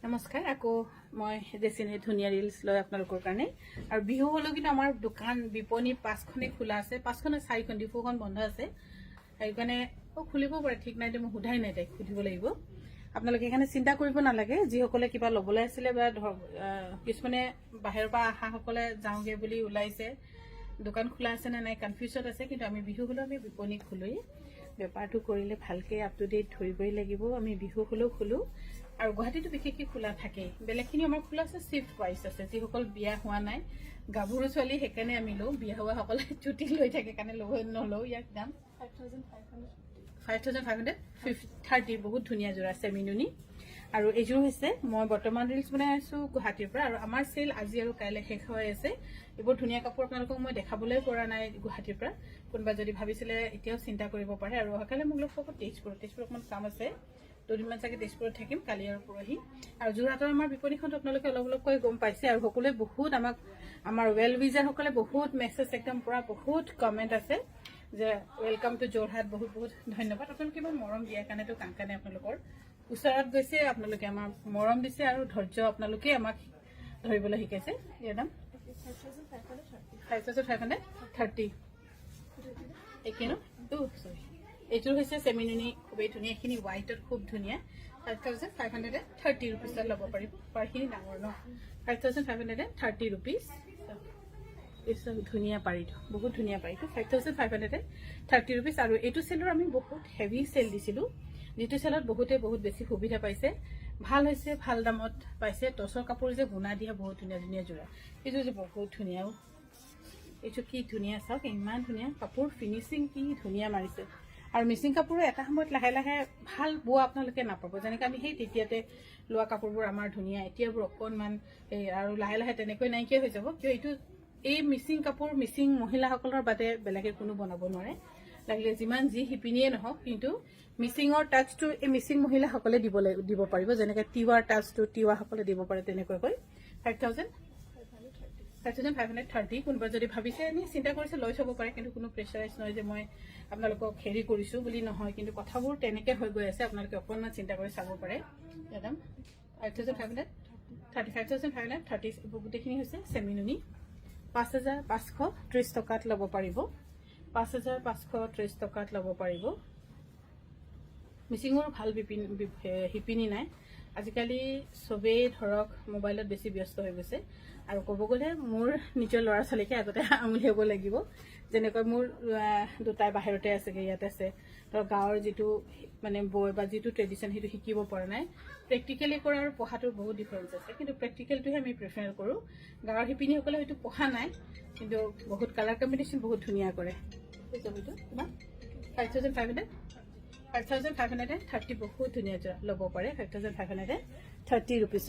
নমস্কাৰ আকৌ মই দেশিনী ধুনীয়া ৰিলছ লৈ আপোনালোকৰ কাৰণে আৰু বিহু হলো কিন্তু আমাৰ দোকান বিপণী 5খনে খোলা আছে 5খনে 4খন ডিপুখন বন্ধ আছে সেইকাৰণে খুলিব পাৰে ঠিক নাই মই সুধাই নাই তাইক সুধিব লাগিব আপোনালোকে এখানে চিন্তা কৰিব নালাগে যিসকলে কিবা লবলৈ আছিল বা কিছুমানে বাহিৰৰ পৰা আহা সকলে যাওঁগে বুলি ওলাইছে দোকান খোলা আছে না নাই কনফিউজড আছে কিন্তু আমি বিহু হলো আমি বিপণী খুলোই বেপাৰটো কৰিলে ভালকে আপ টু ডেট ধৰিবই লাগিব আমি বিহু হলো খুলো আৰু গুৱাহাটীটো বিশেষকৈ খোলা থাকে বেলেগখিনি আমাৰ খোলা আছে শিফট ওয়াইজ আছে যিসকল বিয়া হোৱা নাই গাভৰু ছোৱালী হেকানে আমি লও বিয়া হোৱা সকলে ছুটি লৈ থাকে কাৰণে নলও ইয়াক দাম 5530 বহুত ধুনীয়া জোৰা আছে মিনুনি আৰু এজোৰ হৈছে মই বৰ্তমান ৰিলছ বনাই আছো গুৱাহাটীৰ পৰা আৰু আমাৰ সেল আজি আৰু কাইলে শেষ হৈ আছে এবোৰ ধুনীয়া কাপোৰ আপোনালোকক মই দেখাবলৈ পৰা নাই গুৱাহাটীৰ পৰা কোনবা যদি ভাবিছিলে এতিয়াও চিন্তা কৰিব পাৰে আৰু হকালে মোক লগ পাব তেজপুৰ অকমান কাম আছে দুদিনমান চাগে তেজপুৰত থাকিম কালি আৰু পৰহি আৰু যোৰহাটৰ আমাৰ বিপণীখন আপোনালোকে অলপ কৈ গম পাইছে আৰু সকলোৱে বহুত আমাৰ ৱেল উইজাৰ সকলে বহুত মেছেজ একদম পুৰা বহুত কমেন্ট আছে যে ওয়েলকাম টু যোৰহাট বহুত বহুত ধন্যবাদ আপোনালোকে মৰম দিয়াৰ কাৰণেতো কাংকানে আপোনালোকৰ ওচৰত গৈছে আপোনালোকে আমাৰ মৰম দিছে আৰু ধৈৰ্য আপোনালোকে আমাক ধৰিবলৈ শিকাইছে ইয়াৰ দাম 5530 একিনো টু সৰি এইটো হৈছে সেমিনুনি খুবেই ধুনীয়া এখিনি হোৱাইটত খুব ধুনীয়া 5530 रुपीस ল'ব পাৰিব পাৰখিনি ডাঙৰ ন 5530 रुपीस এইটো ধুনীয়া পাৰিটো বহুত ধুনীয়া পাৰিটো 5530 रुपीस আৰু এইটো সেলৰ আমি বহুত হেভি সেল দিছিলো যেটো সেলত বহুত বেছি সুবিধা পাইছে ভাল হৈছে ভাল দামত পাইছে টসৰ কাপোৰ যে গুণা দিয়া বহুত ধুনীয়া জোৰা এইটো যে বহুত ধুনীয়া এইটো কি ধুনীয়া চাওক ইমান ধুনীয়া কাপোৰ ফিনিশিং কি ধুনীয়া মাৰিছে আৰু মিচিং কাপোৰ এটা সময়ত লাহে লাহে ভাল বোৱা আপোনালোকে নাপাব যেনেকৈ আমি সেই তেতিয়াতে লোৱা কাপোৰবোৰ আমাৰ ধুনীয়া এতিয়াবোৰ অকণমান আৰু লাহে লাহে তেনেকৈ নাইকিয়া হৈ যাব কিয় এইটো এই মিচিং কাপোৰ মিচিং মহিলাসকলৰ বাদে বেলেগে কোনো বনাব নোৱাৰে লাগিলে যিমান যি হিপিনিয়ে নহওক কিন্তু মিচিঙৰ টাচটো এই মিচিং মহিলাসকলে দিব পাৰিব যেনেকৈ তিৱাৰ টাচটো তিৱাসকলে দিব পাৰে তেনেকৈ 5530 কোনোবা যদি ভাবিছে এনে চিন্তা কৰিছে লৈ থব পাৰে কিন্তু কোনো প্ৰেছাৰাইজ নহয় যে মই আপোনালোকক হেৰি কৰিছো বুলি নহয় কিন্তু কথাবোৰ তেনেকৈ হৈ গৈ আছে আপোনালোকে অকণমান চিন্তা কৰি চাব পাৰে একদম 5530 গোটেইখিনি হৈছে সেমিনুনি 5530 টকাত ল'ব পাৰিব 5530 টকাত ল'ব পাৰিব মিচিঙৰ ভাল হিপিনি নাই আজিকালি সবেই ধৰক মোবাইলত বেছি ব্যস্ত হৈ গৈছে আৰু ক'ব গ'লে মোৰ নিজৰ ল'ৰা ছোৱালীকে আগতে আঙুলিয়াব লাগিব যেনেকৈ মোৰ দুটাই বাহিৰতে আছে ইয়াতে আছে ধৰক গাঁৱৰ যিটো মানে বয় বা যিটো ট্ৰেডিশ্যন সেইটো শিকিব পৰা নাই প্ৰেক্টিকেলি কৰা আৰু পঢ়াটোৰ বহুত ডিফাৰেঞ্চ আছে কিন্তু প্ৰেক্টিকেলটোহে আমি প্ৰিফাৰ কৰোঁ গাঁৱৰ শিপিনীসকলে হয়তো পঢ়া নাই কিন্তু বহুত কালাৰ কম্বিনেশ্যন বহুত ধুনীয়া কৰে কিমান 5530 বহুত ধুনীয়া ল'ব পাৰে 5530 रुपीस